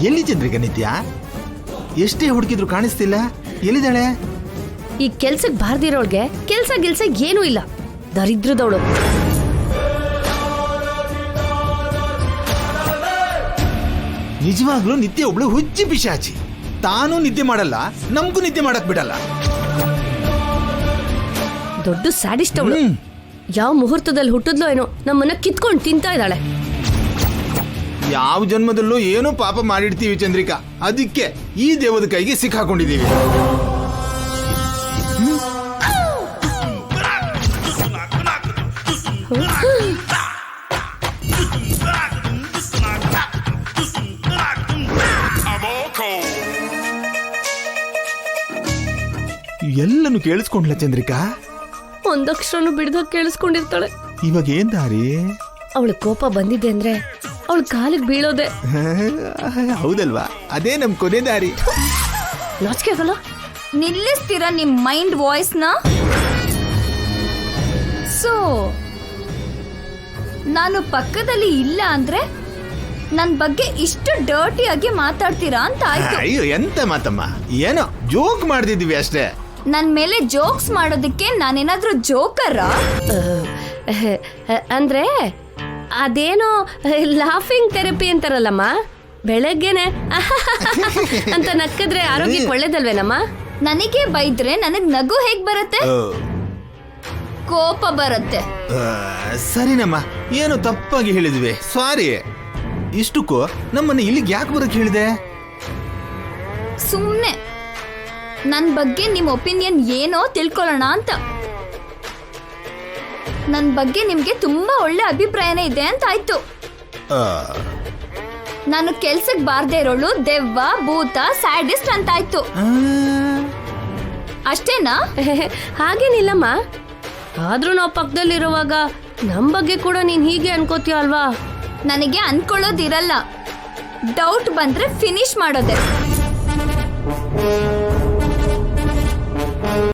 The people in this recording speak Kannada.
ಎಲ್ಲಿ ಚಂದ್ರಿಕಾ ನಿತ್ಯ? ಎಷ್ಟೇ ಹುಡುಕಿದ್ರು ಕಾಣಿಸ್ತಿಲ್ಲ, ಎಲ್ಲಿದ್ದಾಳೆ? ಈ ಕೆಲ್ಸಕ್ ಬಾರ್ದಿರೋಳ್ಗೆ ಕೆಲ್ಸ ಏನೂ ಇಲ್ಲ, ದರಿದ್ರದವಳು. ನಿಜವಾಗ್ಲೂ ನಿತ್ಯ ಒಬ್ಳು ಹುಚ್ಚಿ ಪಿಶಾಚಿ. ತಾನು ನಿದ್ದೆ ಮಾಡಲ್ಲ, ನಮಗೂ ನಿದ್ದೆ ಮಾಡಕ್ ಬಿಡಲ್ಲ. ದೊಡ್ಡ ಸ್ಯಾಡಿಸ್ಟ್ ಅವಳು. ಯಾವ ಮುಹೂರ್ತದಲ್ಲಿ ಹುಟ್ಟಿದ್ಲೋ ಏನೋ ನಮ್ಮನ್ನ ಕಿತ್ಕೊಂಡು ತಿಂತಾ ಇದ್ದಾಳೆ. ಯಾವ ಜನ್ಮದಲ್ಲೂ ಏನೋ ಪಾಪ ಮಾಡಿಡ್ತೀವಿ ಚಂದ್ರಿಕಾ, ಅದಕ್ಕೆ ಈ ದೇವದ ಕೈಗೆ ಸಿಕ್ಕಾಕೊಂಡಿದ್ದೀವಿ. ಎಲ್ಲನೂ ಕೇಳಿಸ್ಕೊಂಡ್ಲ ಚಂದ್ರಿಕಾ? ಒಂದಕ್ಷರನು ಬಿಡ್ದ ಕೇಳಿಸ್ಕೊಂಡಿರ್ತಾಳೆ. ಇವಾಗ ಏನ್ ದಾರಿ? ಅವಳ ಕೋಪ ಬಂದಿದೆ ಅಂದ್ರೆ ಅವಳ ಕಾಲಿಗೆ ಬೀಳೋದೆ. ಹೌದಲ್ವಾ? ಅದೇ ನಮ್ ಕೊನೆ ದಾರಿ. ನಾಚಿಕೆ ಆಗಲ್ಲ? ನಿಲ್ಲಿಸ್ತೀರಾ ನಿಮ್ ಮೈಂಡ್ ವಾಯ್ಸ್ ನ? ಸೊ ನಾನು ಪಕ್ಕದಲ್ಲಿ ಇಲ್ಲ ಅಂದ್ರೆ ನನ್ ಬಗ್ಗೆ ಇಷ್ಟು ಡರ್ಟಿ ಆಗಿ ಮಾತಾಡ್ತೀರಾ ಅಂತ ಆಯ್ತು. ಅಯ್ಯೋ ಎಂತ ಮಾತಮ್ಮ, ಏನೋ ಜೋಕ್ ಮಾಡ್ತಿದೀವಿ ಅಷ್ಟೇ. ನನ್ ಮೇಲೆ ಜೋಕ್ಸ್ ಮಾಡೋದಕ್ಕೆ ನಾನೇನಾದ್ರೂ ಜೋಕರ? ಅಂದ್ರೆ ಅದೇನೋ ಲಾಫಿಂಗ್ ಥೆರಪಿ ಅಂತಾರಲ್ಲಮ್ಮ, ಬೆಳಗ್ಗೆನೆ ಅಂತ ನಕ್ಕಿದ್ರೆ ಆರೋಗ್ಯಕ್ಕೆ ಒಳ್ಳೇದಲ್ವೇನಮ್ಮ? ನನಗೆ ಬೈದ್ರೆ ನನಗ್ ನಗು ಹೇಗ್ ಬರುತ್ತೆ? ಕೋಪ ಬರುತ್ತೆ. ಸರಿನಮ್ಮ, ಏನೋ ತಪ್ಪಾಗಿ ಹೇಳಿದ್ವಿ, ಸಾರಿ. ಇಷ್ಟಕ್ಕೂ ನಮ್ಮನ್ನ ಇಲ್ಲಿಗೆ ಯಾಕೆ ಬರಕ್ ಹೇಳಿದೆ? ಸುಮ್ನೆ ನನ್ ಬಗ್ಗೆ ನಿಮ್ ಒಪಿನಿಯನ್ ಏನೋ ತಿಳ್ಕೊಳ್ಳೋಣ ಅಂತ. ನನ್ ಬಗ್ಗೆ ನಿಮ್ಗೆ ತುಂಬಾ ಒಳ್ಳೆ ಅಭಿಪ್ರಾಯನೇ ಇದೆ ಅಂತ ಆಯ್ತು. ನಾನು ಕೆಲ್ಸಕ್ ಬಾರ್ದೇ ಇರೋಳು ದೆವ್ವ, ಭೂತ, ಸ್ಯಾಡಿಸ್ಟ್ ಅಂತ ಆಯ್ತು. ಅಷ್ಟೇನಾ? ಹಾಗೇನಿಲ್ಲಮ್ಮ, ಆದ್ರೂ ನಾವು ಪಕ್ಕದಲ್ಲಿರುವಾಗ ನಮ್ ಬಗ್ಗೆ ಕೂಡ ನೀನ್ ಹೀಗೆ ಅನ್ಕೋತೀಯ ಅಲ್ವಾ? ನನಗೆ ಅನ್ಕೊಳ್ಳೋದಿರಲ್ಲ, ಡೌಟ್ ಬಂದ್ರೆ ಫಿನಿಶ್ ಮಾಡೋದೆ.